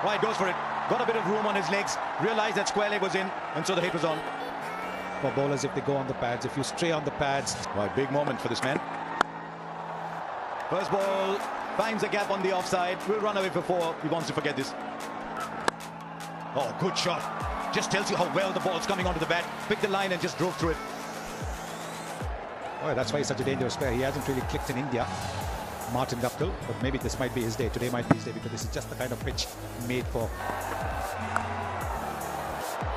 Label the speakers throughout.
Speaker 1: Right, goes for it. Got a bit of room on his legs. Realized that square leg was in, and so the hit was on.
Speaker 2: For bowlers, if they go on the pads, if you stray on the pads.
Speaker 1: Right, big moment for this man. First ball finds a gap on the offside. Will run away for 4. He wants to forget this. Oh, good shot. Just tells you how well the ball's coming onto the bat. Picked the line and just drove through it.
Speaker 2: Oh, that's why he's such a dangerous player. He hasn't really clicked in India, Martin Guptill, but maybe this might be his day. Today might be his day because this is just the kind of pitch made for.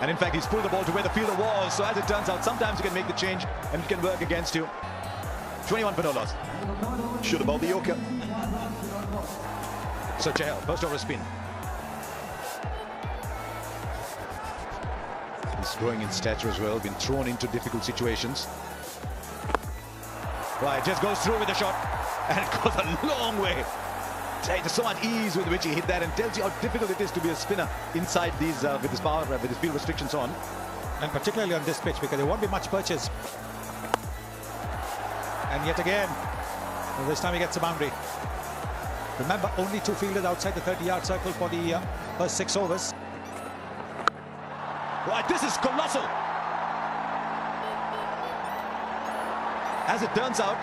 Speaker 1: And in fact, he's pulled the ball to where the fielder was. So as it turns out, sometimes you can make the change and it can work against you. 21 for no loss.
Speaker 3: Should have bowled the Yorker.
Speaker 1: So Chahal, first over spin. He's growing in stature as well, been thrown into difficult situations. Right, just goes through with the shot, and it goes a long way. There's so much ease with which he hit that, and tells you how difficult it is to be a spinner inside these with his power, with his field restrictions on.
Speaker 2: And particularly on this pitch, because there won't be much purchase. And yet again, this time he gets a boundary. Remember, only 2 fielders outside the 30-yard circle for the first 6 overs.
Speaker 1: Right, this is colossal. As it turns out,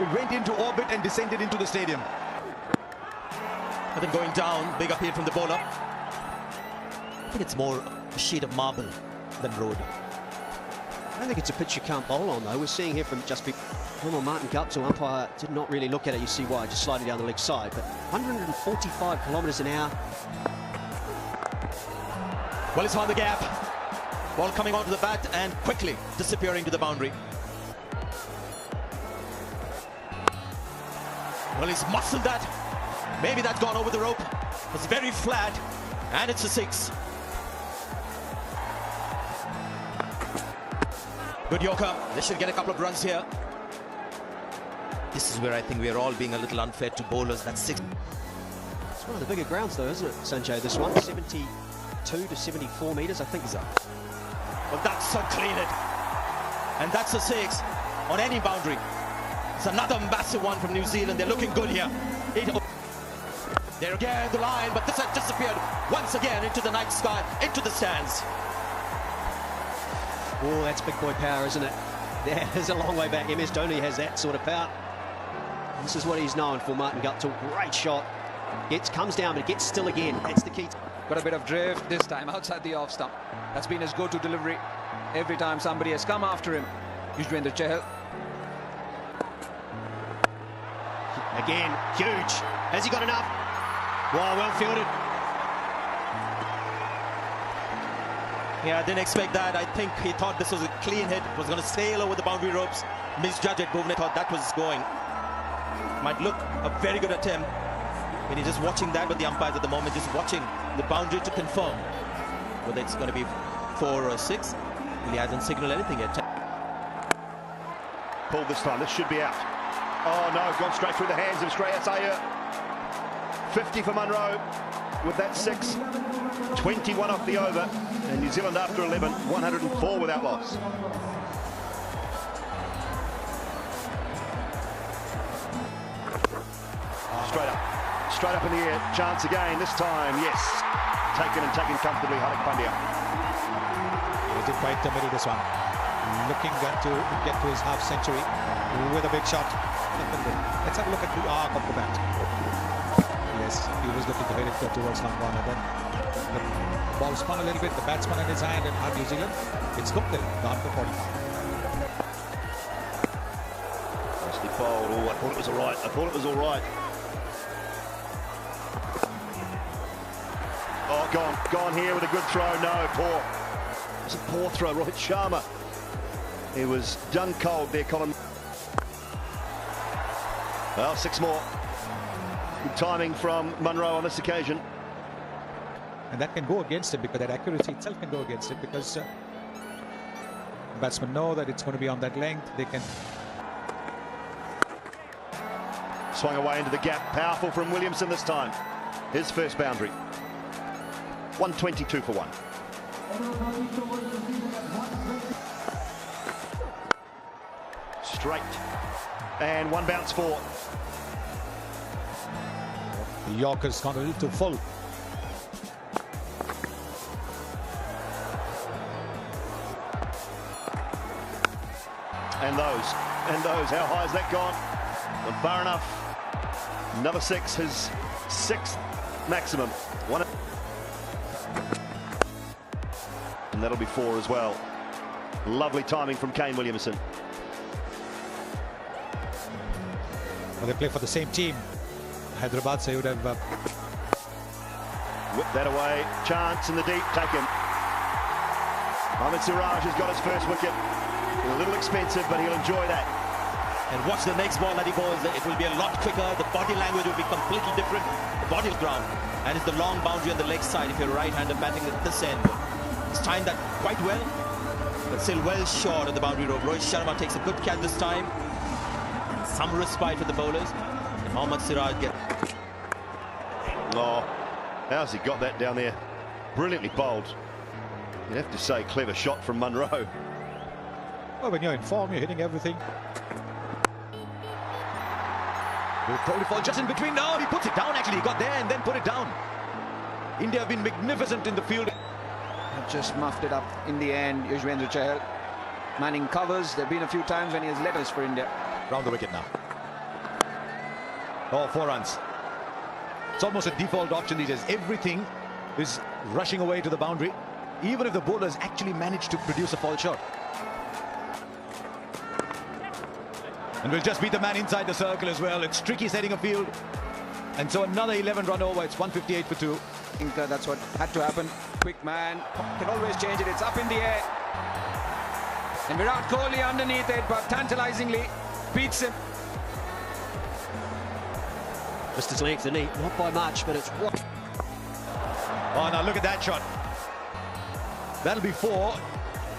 Speaker 1: it went into orbit and descended into the stadium.
Speaker 4: I think going down, big appeal from the bowler. I think it's more a sheet of marble than road.
Speaker 5: I don't think it's a pitch you can't bowl on, though. We're seeing here from just before Martin Guptill, umpire did not really look at it. You see why, just sliding down the leg side. But 145 kilometres an hour.
Speaker 4: Well, he's found the gap. Ball coming onto the bat and quickly disappearing to the boundary. Well, he's muscled that. Maybe that's gone over the rope. It's very flat, and it's a 6. Good Yorker. They should get a couple of runs here. This is where I think we're all being a little unfair to bowlers. That's 6.
Speaker 5: It's one of the bigger grounds, though, isn't it, Sanjay? This one, 72 to 74 metres, I think.
Speaker 4: Well, that's so clean it. And that's a 6 on any boundary. It's another massive one from New Zealand. They're looking good here. They're again the line, but this has disappeared once again into the night sky, into the stands.
Speaker 5: Oh, that's big boy power, isn't it? There's a long way back. MS Dhoni has that sort of power. This is what he's known for, Martin Guptill. Great shot. Comes down, but it gets still again. That's the key.
Speaker 6: Got a bit of drift this time outside the off stump. That's been his go-to delivery every time somebody has come after him. Yuzvendra Chahal.
Speaker 5: Again, huge. Has he got enough? Wow, well fielded.
Speaker 4: Yeah, I didn't expect that. I think he thought this was a clean hit. It was going to sail over the boundary ropes. Misjudged it. Bhuvne thought that was going. Might look a very good attempt. And he's just watching that with the umpires at the moment, just watching the boundary to confirm whether it's going to be 4 or 6. He hasn't signaled anything yet.
Speaker 3: Pulled this time. This should be out. Oh no, gone straight through the hands of Shreyas Iyer. 50 for Munro with that 6. 21 off the over. And New Zealand after 11, 104 without loss. Straight up in the air. Chance again. This time, yes. Taken and taken comfortably. Hardik Pandya.
Speaker 2: He did quite the middle this one. Looking to get to his half century with a big shot. Let's have a look at the arc of the bat. Yes, he was looking to hit it towards Langwan, and then the ball spun a little bit, the bat spun in his hand, and New Zealand, it's Guptill, gone for 45.
Speaker 3: Nicely bowled. Oh, I thought it was all right. I thought it was all right. Oh, gone here with a good throw. No, poor. It was a poor throw. Rohit Sharma. He was done cold there, Colin. Well, 6 more. Good timing from Munro on this occasion.
Speaker 2: And that can go against him, because that accuracy itself can go against him, because batsmen know that it's going to be on that length. They can.
Speaker 3: Swung away into the gap. Powerful from Williamson this time. His first boundary. 122 for 1. Straight. And 1 bounce for.
Speaker 2: The Yorker's gone a little too full.
Speaker 3: And those. How high has that gone? But far enough. Another 6, his 6th maximum. And that'll be 4 as well. Lovely timing from Kane Williamson.
Speaker 2: Well, they play for the same team. Hyderabad, so you would have...
Speaker 3: Whip that away. Chance in the deep. Taken. Mohamed Siraj has got his first wicket. A little expensive, but he'll enjoy that.
Speaker 4: And watch the next ball that he bowls. It will be a lot quicker. The body language will be completely different. The body's ground. And it's the long boundary on the leg side if you're right-hander batting at this end. He's timed that quite well, but still well short of the boundary rope. Rohit Sharma takes a good catch this time. Some respite for the bowlers. And Mohamed Siraj gets...
Speaker 3: Oh, how's he got that down there? Brilliantly bowled. You'd have to say clever shot from Munro.
Speaker 2: Well, when you're in form, you're hitting everything.
Speaker 1: Will probably fall just in between. No, he puts it down actually. He got there and then put it down. India have been magnificent in the field.
Speaker 6: Just muffed it up in the end. Yuzvendra Chahal manning covers. There have been a few times when he has led us for India.
Speaker 1: Round the wicket now. Oh, 4 runs. It's almost a default option these days. Everything is rushing away to the boundary, even if the bowlers actually manage to produce a fall shot. And we'll just beat the man inside the circle as well. It's tricky setting a field. And so another 11-run over. It's 158 for 2.
Speaker 6: I think that's what had to happen. Quick man can always change it. It's up in the air. And Virat Kohli underneath it, but tantalizingly beats him.
Speaker 5: Missed his length, didn't he? Not by much, but it's...
Speaker 1: Oh, now look at that shot. That'll be 4.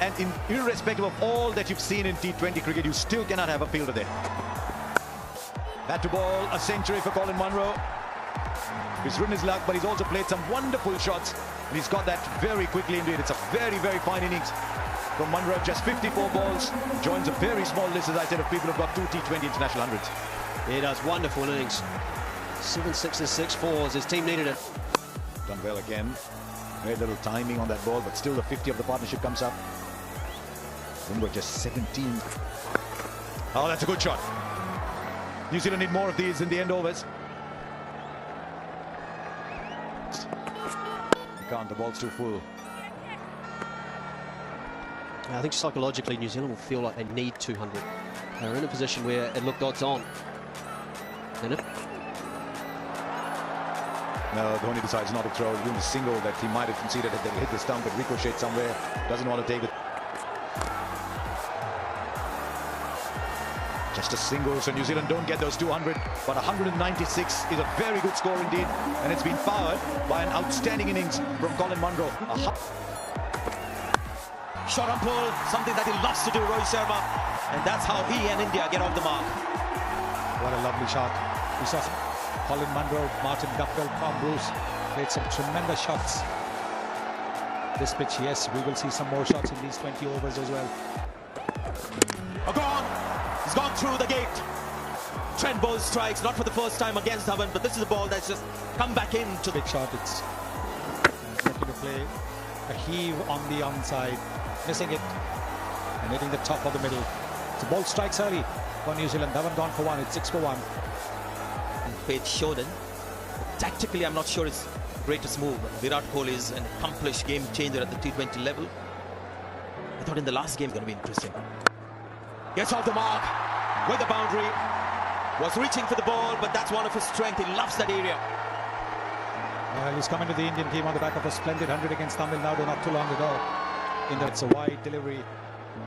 Speaker 1: And irrespective of all that you've seen in T20 cricket, you still cannot have a fielder there. That to ball, a century for Colin Munro. He's ridden his luck, but he's also played some wonderful shots. And he's got that very quickly indeed. It's a very, very fine innings from Munro. Just 54 balls. Joins a very small list, as I said, of people who've got 2 T20 international hundreds.
Speaker 5: He does wonderful innings. 7 sixes, 6 fours. His team needed it.
Speaker 1: Done well again. Very little timing on that ball, but still the 50 of the partnership comes up. Munro just 17. Oh, that's a good shot. New Zealand need more of these in the end overs. You can't, the ball's too full.
Speaker 5: I think psychologically New Zealand will feel like they need 200. They're in a position where it looked odds on.
Speaker 1: No, Dhoni decides not to throw. Even the single that he might have conceded had hit the stump, but ricocheted somewhere. Doesn't want to take it. Just a single, so New Zealand don't get those 200, but 196 is a very good score indeed, and it's been powered by an outstanding innings from Colin Munro.
Speaker 4: Shot on pull, something that he loves to do, Rohit Sharma, and that's how he and India get off the mark.
Speaker 2: What a lovely shot. We saw Colin Munro, Martin Guptill, Tom Bruce played some tremendous shots. This pitch, yes, we will see some more shots in these 20 overs as well.
Speaker 4: Gone! He's gone through the gate. Trent Boult strikes, not for the first time against Dhawan, but this is a ball that's just come back into the...
Speaker 2: Big shot, it's looking to play a heave on the onside, missing it and hitting the top of the middle. So Boult strikes early for New Zealand. Dhawan gone for 1, it's 6 for 1.
Speaker 4: Page Shodan. Tactically, I'm not sure it's the greatest move. Virat Kohli is an accomplished game changer at the T20 level. I thought in the last game it's going to be interesting. Gets off the mark with the boundary. Was reaching for the ball, but that's one of his strengths. He loves that area.
Speaker 2: Well, he's coming to the Indian team on the back of a splendid 100 against Tamil Nadu not too long ago. It's a wide delivery,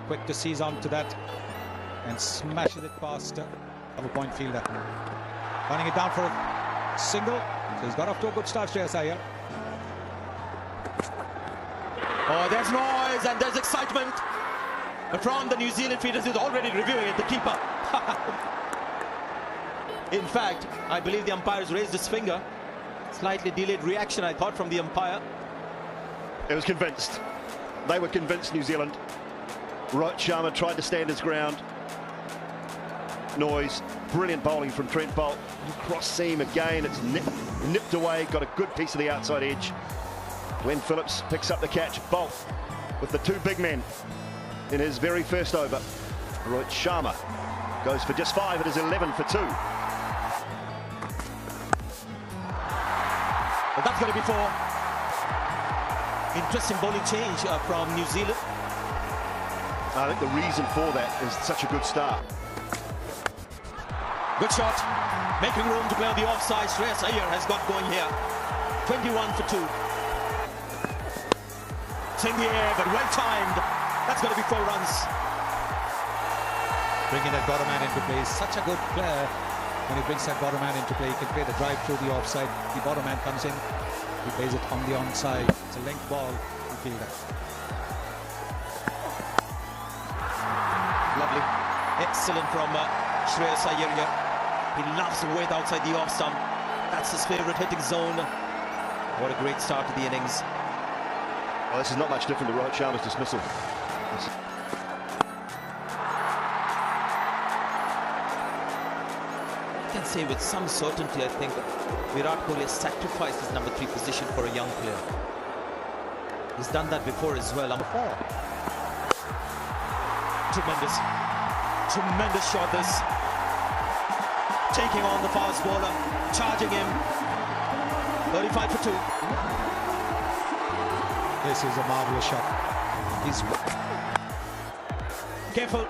Speaker 2: quick to seize on to that and smashes it past a point fielder. Running it down for a single. So he's got off to a good start, Shreyas Iyer.
Speaker 4: Oh, there's noise and there's excitement from the New Zealand fielders who's already reviewing it, the keeper. In fact, I believe the umpire has raised his finger. Slightly delayed reaction, I thought, from the umpire.
Speaker 3: It was convinced. They were convinced, New Zealand. Rohit Sharma tried to stand his ground. Noise. Brilliant bowling from Trent Boult. Cross seam again. It's nipped away. Got a good piece of the outside edge. Glenn Phillips picks up the catch. Boult with the 2 big men in his very first over. Rohit Sharma goes for just 5. It is 11 for 2.
Speaker 4: Well, that's going to be 4. Interesting bowling change from New Zealand.
Speaker 3: I think the reason for that is such a good start.
Speaker 4: Good shot. Making room to play on the offside. Shreyas Iyer has got going here. 21 for 2. It's in the air, but well timed. That's going to be 4 runs.
Speaker 2: Bringing that bottom man into play. Such a good player. When he brings that bottom man into play, he can create a drive through the offside. The bottom man comes in. He plays it on the onside. It's a length ball. You feel that.
Speaker 4: Lovely. Excellent from Shreyas Iyer here. He loves the weight outside the off stump. That's his favourite hitting zone. What a great start to the innings.
Speaker 3: Well, this is not much different to Rohit Sharma's dismissal.
Speaker 4: I can say with some certainty, I think Virat Kohli has sacrificed his number 3 position for a young player. He's done that before as well. Number 4. Tremendous shot this. Taking on the fast bowler, charging him. 35 for 2.
Speaker 2: This is a marvellous shot. He's
Speaker 4: careful.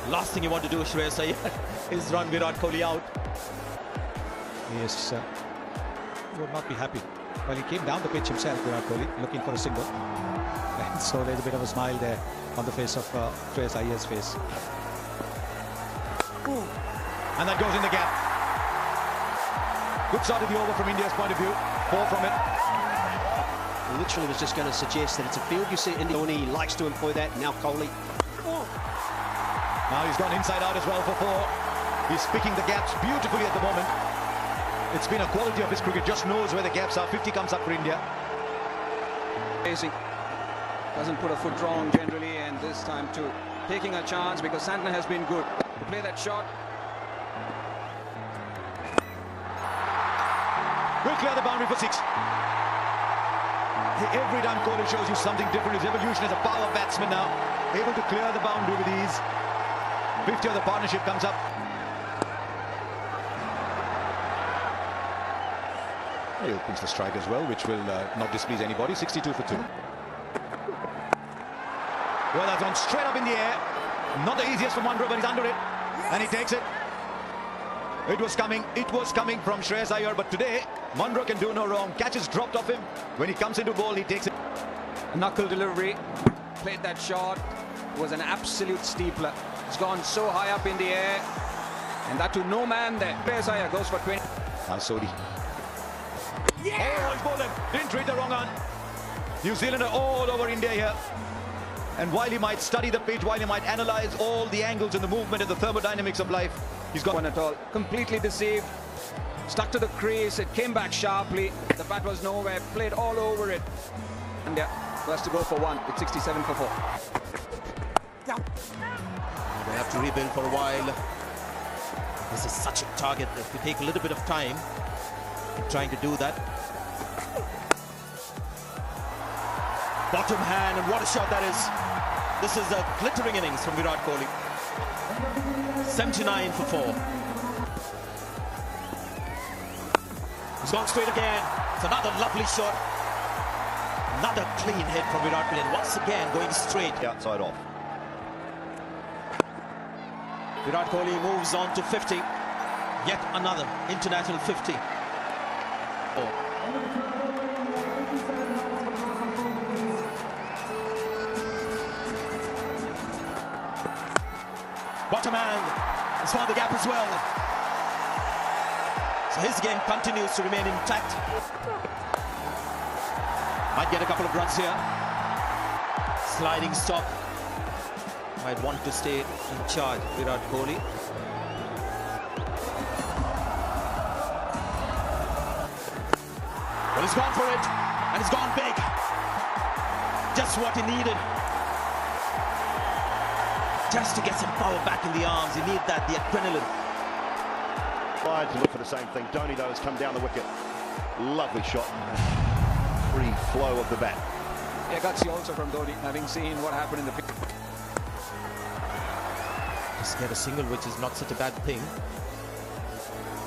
Speaker 4: Last thing you want to do, Shreyas Iyer, is run Virat Kohli out.
Speaker 2: Yes, he would not be happy. Well, he came down the pitch himself, Virat Kohli, looking for a single. And so there's a bit of a smile there on the face of Shreyas Iyer's face.
Speaker 1: And that goes in the gap. Good start of the over from India's point of view. 4 from it.
Speaker 5: Literally was just going to suggest that it's a field you see in Dhoni. He likes to employ that. Now Kohli.
Speaker 1: Now he's gone inside out as well for 4. He's picking the gaps beautifully at the moment. It's been a quality of his cricket. Just knows where the gaps are. 50 comes up for India.
Speaker 6: Doesn't put a foot wrong generally, and this time too. Taking a chance because Santner has been good to play that shot.
Speaker 1: Will clear the boundary for 6. Every time Kohli shows you something different. His evolution as a power batsman now. Able to clear the boundary with ease. 50 of the partnership comes up. He opens the strike as well, which will not displease anybody. 62 for 2. Well, that's gone straight up in the air. Not the easiest for Munro, but he's under it. And he takes it. It was coming from Shreyas Iyer, but today Munro can do no wrong. Catches dropped off him. When he comes into ball, he takes it.
Speaker 6: Knuckle delivery, played that shot. It was an absolute steepler. It's gone so high up in the air, and that to no man there. Shreyas Iyer goes for 20.
Speaker 1: Now Sodhi. Yeah! Oh, he's bowled him. Didn't read the wrong one. New Zealand are all over India here. And while he might study the pitch, while he might analyze all the angles and the movement and the thermodynamics of life, he's got
Speaker 6: one at all. Completely deceived. Stuck to the crease. It came back sharply. The bat was nowhere. Played all over it. India has to go for 1 with 67 for 4.
Speaker 4: They have to rebuild for a while. This is such a target. If you take a little bit of time in trying to do that. Bottom hand, and what a shot that is. This is a glittering innings from Virat Kohli. 79 for 4. He's gone straight again. It's another lovely shot. Another clean hit from Virat Kohli, and once again going straight.
Speaker 3: Outside off.
Speaker 4: Virat Kohli moves on to 50. Yet another international 50. Bottom hand has found the gap as well. So his game continues to remain intact. Might get a couple of runs here. Sliding stop. Might want to stay in charge, Virat Kohli. Well, he's gone for it, and he's gone big. Just what he needed. Just to get some power back in the arms. You need that, the adrenaline.
Speaker 3: Tried to look for the same thing. Dhoni, though, has come down the wicket. Lovely shot. Free flow of the bat.
Speaker 6: Yeah, gutsy also from Dhoni, having seen what happened in the pitch.
Speaker 4: Just get a single, which is not such a bad thing.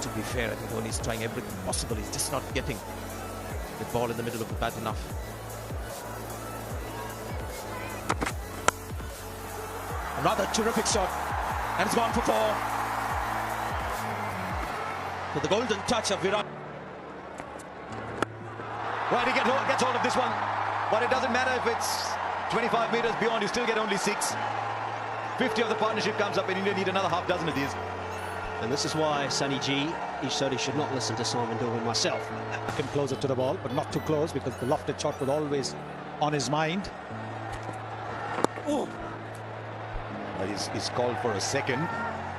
Speaker 4: To be fair, I think Dhoni's trying everything possible. He's just not getting the ball in the middle of the bat enough. Another terrific shot, and it's gone for 4. With the golden touch of Virat.
Speaker 1: Right, he gets hold of this one, but it doesn't matter if it's 25 metres beyond, you still get only 6. 50 of the partnership comes up and India need another half dozen of these.
Speaker 5: And this is why Sunny G, Ishodi should not listen to Simon Dool and myself.
Speaker 2: Him closer to the ball, but not too close because the lofted shot was always on his mind.
Speaker 1: Well, he's called for a second.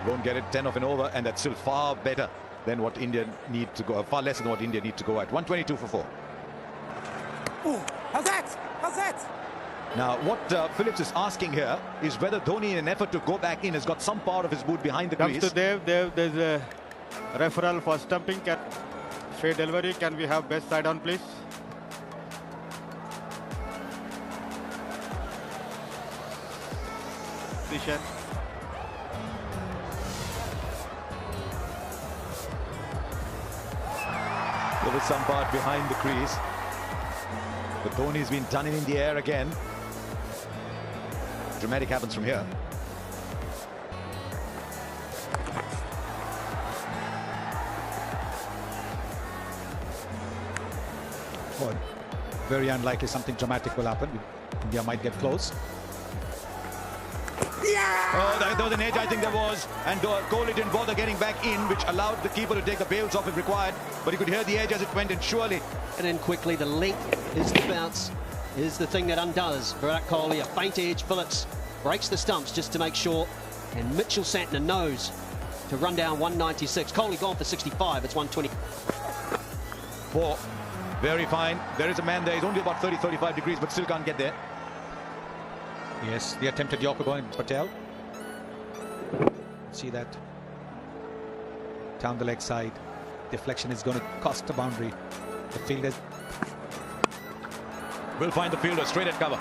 Speaker 1: Won't get it, 10 off and over, and that's still far better than what India need to go, far less than what India need to go at. 122 for 4.
Speaker 7: Ooh, how's that? How's that?
Speaker 1: Now, what Phillips is asking here is whether Dhoni, in an effort to go back in, has got some part of his boot behind the
Speaker 8: Comes
Speaker 1: crease.
Speaker 8: to Dev. There's a referral for stumping. Fair delivery. Can we have best side on, please? Position.
Speaker 1: There was some part behind the crease. But Dhoni's been done in the air again. Dramatic happens from here.
Speaker 2: Well, very unlikely something dramatic will happen. India might get close.
Speaker 1: Oh, there was an edge, I think there was. And Kohli didn't bother getting back in, which allowed the keeper to take the bails off if required. But he could hear the edge as it went, and surely.
Speaker 5: And in quickly, the length is the bounce, is the thing that undoes Virat Kohli. A faint edge, Phillips breaks the stumps just to make sure. And Mitchell Santner knows to run down 196. Kohli gone for 65, it's 120.
Speaker 1: 4. Very fine. There is a man there. He's only about 30-35 degrees, but still can't get there.
Speaker 2: Yes, the attempted Yorker going Patel. See that down the leg side. Deflection is going to cost a boundary. The fielder
Speaker 1: Will find the fielder straight at cover.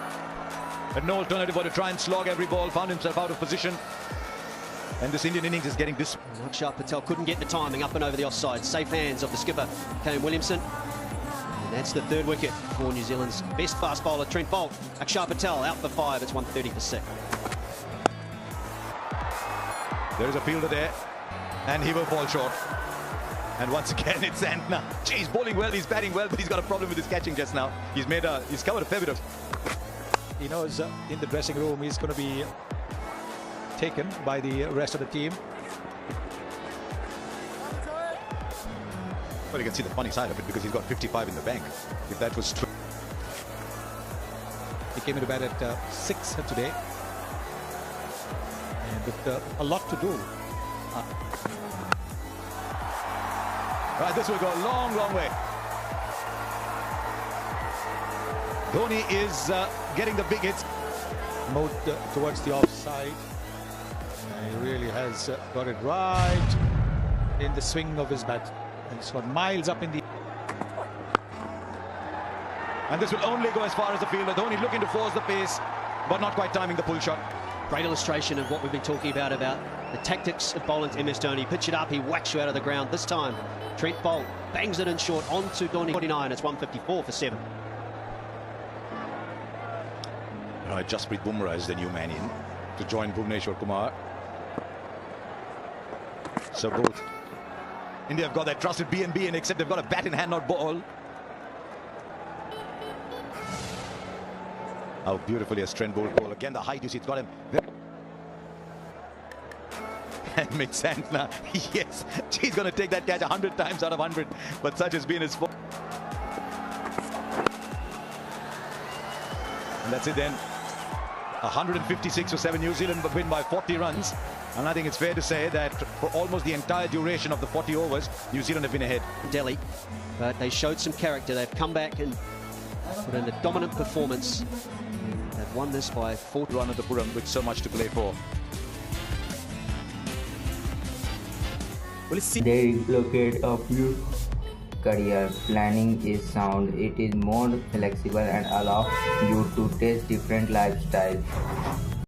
Speaker 1: But no alternative but to try and slog every ball. Found himself out of position. And this Indian innings is getting this.
Speaker 5: Akshar Patel couldn't get the timing up and over the offside. Safe hands of the skipper, Kane Williamson. And that's the 3rd wicket for New Zealand's best fast bowler, Trent Boult. Akshar Patel out for 5, it's 130 for 6.
Speaker 1: There is a fielder there, and he will fall short. And once again, it's Santner. Gee, he's bowling well, he's batting well, but he's got a problem with his catching just now. He's covered a fair bit of.
Speaker 2: he knows in the dressing room he's going to be taken by the rest of the team.
Speaker 1: Well, you can see the funny side of it because he's got 55 in the bank. If that was true.
Speaker 2: He came into bat at 6 today. And with a lot to do.
Speaker 1: Right, this will go a long, long way. Dhoni is getting the big hits.
Speaker 2: Moved towards the offside. And he really has got it right in the swing of his bat. And he's got miles up in the...
Speaker 1: And this will only go as far as the fielder. Dhoni looking to force the pace, but not quite timing the pull shot.
Speaker 5: Great illustration of what we've been talking about the tactics of bowling to MS Dhoni. Pitch it up, he whacks you out of the ground. This time, Trent Boult bangs it in short onto Dhoni. 49, it's 154 for 7.
Speaker 1: Right, Jasprit Bumrah is the new man in to join Bhuvneshwar Kumar. So both India have got that trusted B&B in, except they've got a bat in hand, not ball. How beautifully has Trent Boult ball. Again, the height, you see, it's got him. And Mitch Santner, yes, he's going to take that catch 100 times out of 100. But such has been his form. And that's it then. 156 for 7. New Zealand win by 40 runs. And I think it's fair to say that for almost the entire duration of the 40 overs, New Zealand have been ahead.
Speaker 5: Delhi, but they showed some character. They've come back and put in a dominant performance. They've won this by 4.
Speaker 1: Thiruvananthapuram with so much to play for.
Speaker 9: They locate a few career planning is sound. It is more flexible and allows you to test different lifestyles.